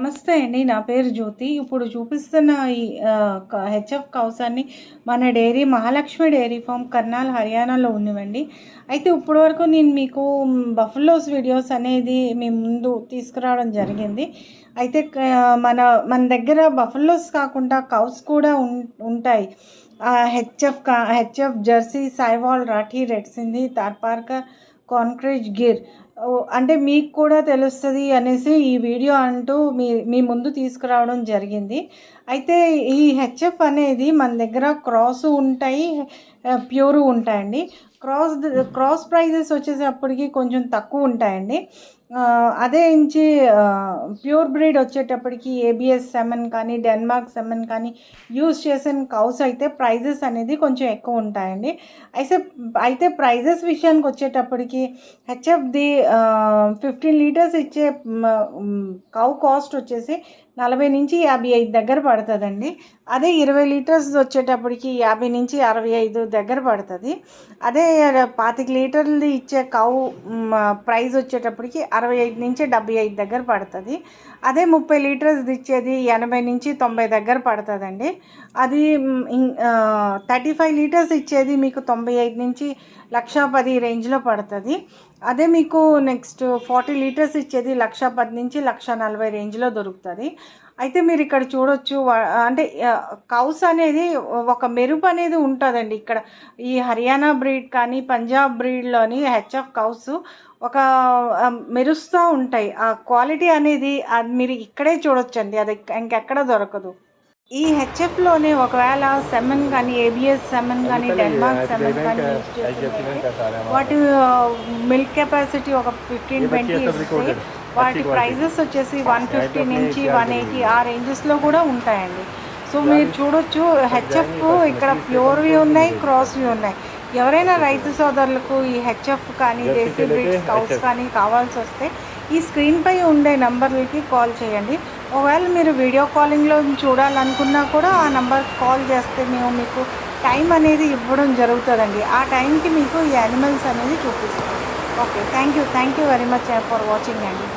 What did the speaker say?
నమస్తే అండి. నా పేరు జ్యోతి. ఇప్పుడు చూపిస్తున్న ఈ హెచ్ఎఫ్ కౌసాన్ని మన dairy Mahalakshmi dairy farm Karnal హర్యానాలో ఉన్నవండి. అయితే ఇప్పటివరకు నేను మీకు బఫెలోస్ వీడియోస్ అనేది మీ ముందు తీసుకురావడం జరిగింది. అయితే మన మన దగ్గర బఫెలోస్ కాకుండా కౌస్ కూడా ఉంటాయి. HF Jersey, Sahiwal, Rathi, red Sindhi, Tharparkar, Kankrej, Gir అంటే మీకు కూడా తెలుస్తుంది అనేసి ఈ వీడియో అంటూ మీ ముందు తీసుకురావడం జరిగింది. అయితే ఈ హెచ్ఎఫ్ అనేది మన దగ్గర క్రాస్ ఉంటాయి, ప్యూర్ ఉంటాయండి. క్రాస్ ప్రైజెస్ వచ్చేటప్పటికి కొంచెం తక్కువ ఉంటాయండి. అదే ఇంచి ప్యూర్ బ్రీడ్ వచ్చేటప్పటికి ఏబిఎస్ సెమెన్ కానీ డెన్మార్క్ సెమెన్ కానీ యూజ్ చేసిన కౌస్ అయితే ప్రైజెస్ అనేది కొంచెం ఎక్కువ ఉంటాయండి. అయితే ప్రైజెస్ విషయానికి వచ్చేటప్పటికి హెచ్ఎఫ్ది 15 లీటర్స్ ఇచ్చే కౌ కాస్ట్ వచ్చేసి 40 నుంచి 55 దగ్గర పడుతుందండి. అదే 20 లీటర్స్ వచ్చేటప్పటికి 50 నుంచి 65 దగ్గర పడుతుంది. అదే 25 లీటర్లు ఇచ్చే కౌ ప్రైస్ వచ్చేటప్పటికి 65 నుంచి 75 దగ్గర పడుతుంది. అదే 30 లీటర్స్ ఇచ్చేది 80 నుంచి 90 దగ్గర పడుతుందండి. అది 35 లీటర్స్ ఇచ్చేది మీకు 95 నుంచి 1,10,000 రేంజ్లో పడుతుంది. అదే మీకు నెక్స్ట్ 40 లీటర్స్ ఇచ్చేది 1,10,000 నుంచి 1,40,000 రేంజ్లో దొరుకుతుంది. అయితే మీరు ఇక్కడ చూడొచ్చు, అంటే కౌస్ అనేది ఒక మెరుపు అనేది ఉంటుందండి. ఇక్కడ ఈ హర్యానా బ్రీడ్ కానీ పంజాబ్ బ్రీడ్లోని హెచ్ఎఫ్ కౌస్ ఒక మెరుస్తూ ఉంటాయి. ఆ క్వాలిటీ అనేది అది మీరు ఇక్కడే చూడొచ్చండి, అది ఇంకెక్కడ దొరకదు. ఈ హెచ్ఎఫ్లోనే ఒకవేళ సెమెన్ కానీ ఏబిఎస్ సెమెన్ కానీ డెన్మార్క్ సెమెన్ కానీ యూజ్ చేసినట్లయితే వాటి మిల్క్ కెపాసిటీ ఒక 15-20 ఇస్తే వాటి ప్రైజెస్ వచ్చేసి 150 నుంచి 180 ఆ రేంజెస్లో కూడా ఉంటాయండి. సో మీరు చూడొచ్చు, హెచ్ఎఫ్ ఇక్కడ ప్యూర్వి ఉన్నాయి, క్రాస్వి ఉన్నాయి. ఎవరైనా రైతు సోదరులకు ఈ హెచ్ఎఫ్ కానీ దేశీ బ్రీడ్స్ కౌస్ కానీ కావాల్సి వస్తే ఈ స్క్రీన్పై ఉండే నంబర్లకి కాల్ చేయండి. ఒకవేళ మీరు వీడియో కాలింగ్లో చూడాలనుకున్నా కూడా ఆ నెంబర్కి కాల్ చేస్తే మేము మీకు టైం అనేది ఇవ్వడం జరుగుతుందండి. ఆ టైంకి మీకు ఈ యానిమల్స్ అనేది చూపిస్తాం. Okay, thank you very much for watching అండి.